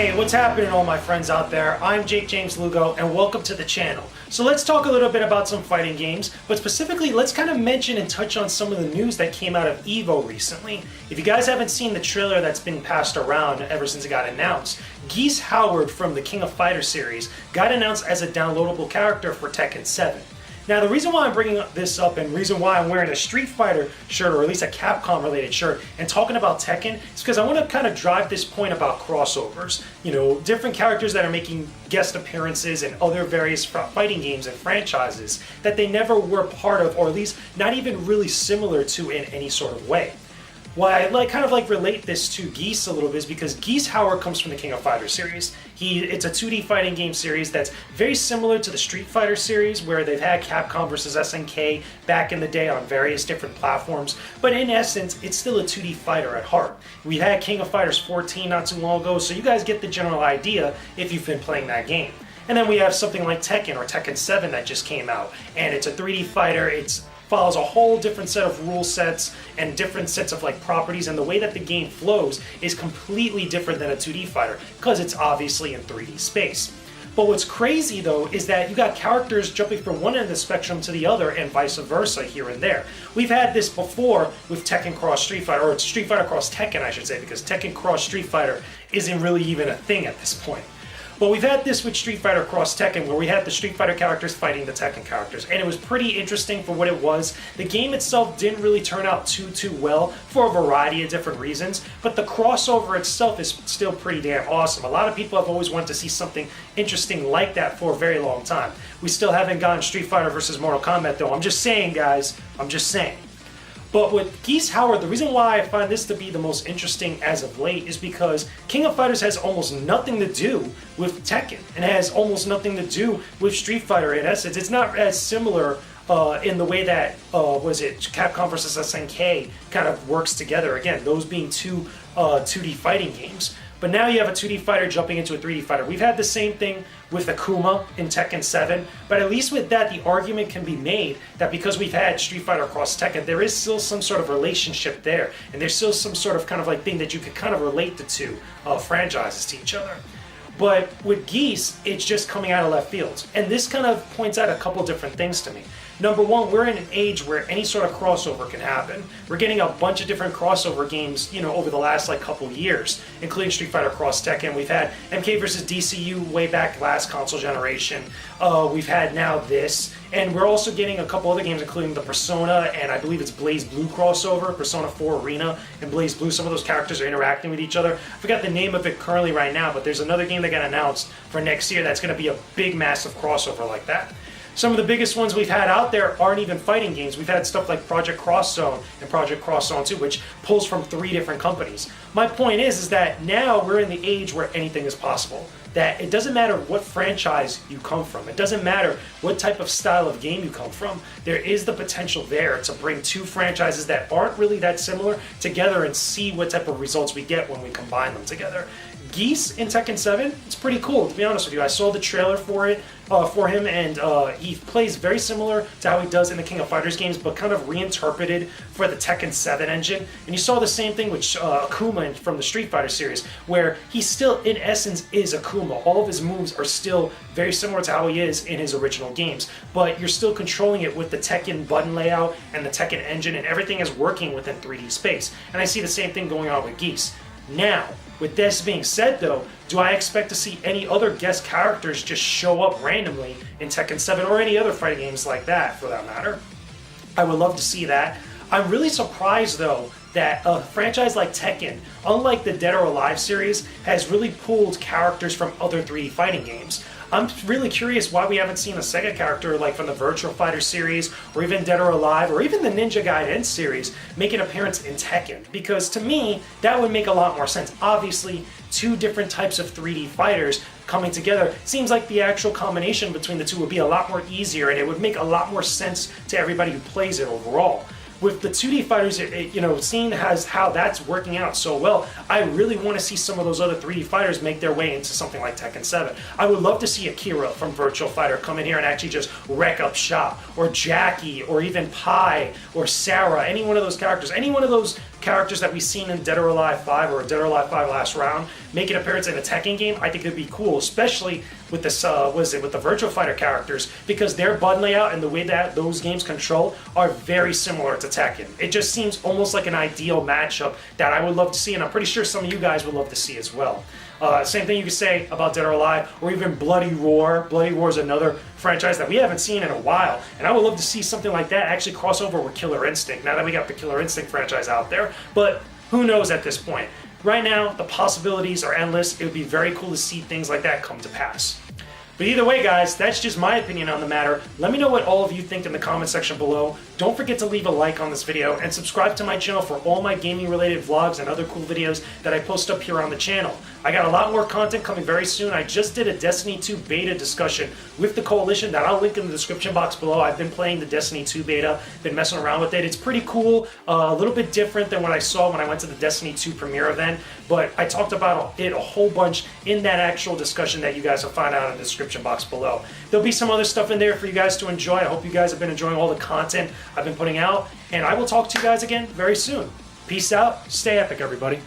Hey, what's happening all my friends out there? I'm Jakejames Lugo and welcome to the channel. So let's talk a little bit about some fighting games, but specifically let's kind of mention and touch on some of the news that came out of EVO recently. If you guys haven't seen the trailer that's been passed around ever since it got announced, Geese Howard from the King of Fighters series got announced as a downloadable character for Tekken 7. Now the reason why I'm bringing this up and reason why I'm wearing a Street Fighter shirt or at least a Capcom related shirt and talking about Tekken is because I want to kind of drive this point about crossovers. You know, different characters that are making guest appearances in other various fighting games and franchises that they never were part of or at least not even really similar to in any sort of way. Why I kind of relate this to Geese a little bit is because Geese Howard comes from the King of Fighters series. It's a 2D fighting game series that's very similar to the Street Fighter series where they've had Capcom versus SNK back in the day on various different platforms, but in essence it's still a 2D fighter at heart. We had King of Fighters 14 not too long ago, so you guys get the general idea if you've been playing that game. And then we have something like Tekken or Tekken 7 that just came out, and it's a 3D fighter. It's follows a whole different set of rule sets and different sets of properties, and the way that the game flows is completely different than a 2D fighter because it's obviously in 3D space. But what's crazy though is that you got characters jumping from one end of the spectrum to the other and vice versa here and there. We've had this before with Tekken Cross Street Fighter, or Street Fighter Cross Tekken I should say, because Tekken Cross Street Fighter isn't really even a thing at this point. But we've had this with Street Fighter Cross Tekken where we had the Street Fighter characters fighting the Tekken characters, and it was pretty interesting for what it was. The game itself didn't really turn out too well for a variety of different reasons, but the crossover itself is still pretty damn awesome. A lot of people have always wanted to see something interesting like that for a very long time. We still haven't gotten Street Fighter versus Mortal Kombat though. I'm just saying, guys, I'm just saying. But with Geese Howard, the reason why I find this to be the most interesting as of late is because King of Fighters has almost nothing to do with Tekken and has almost nothing to do with Street Fighter in essence. It's not as similar in the way that, Capcom vs. SNK kind of works together. Again, those being two 2D fighting games. But now you have a 2D fighter jumping into a 3D fighter. We've had the same thing with Akuma in Tekken 7, but at least with that, the argument can be made that because we've had Street Fighter Cross Tekken, there is still some sort of relationship there, and there's still some sort of thing that you could kind of relate the two franchises to each other. But with Geese, it's just coming out of left field. And this kind of points out a couple different things to me. Number one, we're in an age where any sort of crossover can happen. We're getting a bunch of different crossover games, over the last couple years, including Street Fighter Cross Tekken. We've had MK vs. DCU way back last console generation. We've had now this. And we're also getting a couple other games, including the Persona and I believe it's Blaze Blue crossover, Persona 4 Arena and Blaze Blue. Some of those characters are interacting with each other. I forgot the name of it currently right now, but there's another game that got announced for next year that's going to be a big, massive crossover like that. Some of the biggest ones we've had out there aren't even fighting games. We've had stuff like Project Cross Zone and Project Cross Zone 2, which pulls from 3 different companies. My point is that now we're in the age where anything is possible. That it doesn't matter what franchise you come from. It doesn't matter what type of style of game you come from. There is the potential there to bring 2 franchises that aren't really that similar together and see what type of results we get when we combine them together. Geese in Tekken 7, it's pretty cool, to be honest with you. I saw the trailer for it, for him, and he plays very similar to how he does in the King of Fighters games, but kind of reinterpreted for the Tekken 7 engine. And you saw the same thing with Akuma from the Street Fighter series, where he still, in essence, is Akuma. All of his moves are still very similar to how he is in his original games, but you're still controlling it with the Tekken button layout and the Tekken engine, and everything is working within 3D space. And I see the same thing going on with Geese. Now, with this being said though, do I expect to see any other guest characters just show up randomly in Tekken 7 or any other fighting games like that for that matter? I would love to see that. I'm really surprised though that a franchise like Tekken, unlike the Dead or Alive series, has really pulled characters from other 3D fighting games. I'm really curious why we haven't seen a Sega character like from the Virtua Fighter series, or even Dead or Alive, or even the Ninja Gaiden series make an appearance in Tekken. Because to me, that would make a lot more sense. Obviously, 2 different types of 3D fighters coming together seems like the actual combination between the 2 would be a lot more easier, and it would make a lot more sense to everybody who plays it overall. With the 2D fighters, seeing as how that's working out so well, I really want to see some of those other 3D fighters make their way into something like Tekken 7. I would love to see Akira from Virtua Fighter come in here and actually just wreck up shop, or Jackie, or even Pi, or Sarah, any one of those characters, any one of those characters that we've seen in Dead or Alive 5 or Dead or Alive 5 Last Round make an appearance in a Tekken game, I think it'd be cool, especially with this, with the Virtua Fighter characters, because their button layout and the way that those games control are very similar to Tekken. It just seems almost like an ideal matchup that I would love to see, and I'm pretty sure some of you guys would love to see as well. Same thing you could say about Dead or Alive, or even Bloody Roar. Bloody Roar is another franchise that we haven't seen in a while, and I would love to see something like that actually cross over with Killer Instinct, now that we got the Killer Instinct franchise out there, but who knows at this point. Right now, the possibilities are endless. It would be very cool to see things like that come to pass. But either way, guys, that's just my opinion on the matter. Let me know what all of you think in the comment section below. Don't forget to leave a like on this video and subscribe to my channel for all my gaming related vlogs and other cool videos that I post up here on the channel. I got a lot more content coming very soon. I just did a Destiny 2 beta discussion with the Coalition that I'll link in the description box below. I've been playing the Destiny 2 beta, been messing around with it. It's pretty cool, a little bit different than what I saw when I went to the Destiny 2 premiere event, but I talked about it a whole bunch in that actual discussion that you guys will find out in the description box below. There'll be some other stuff in there for you guys to enjoy. I hope you guys have been enjoying all the content I've been putting out, and I will talk to you guys again very soon. Peace out, stay epic, everybody.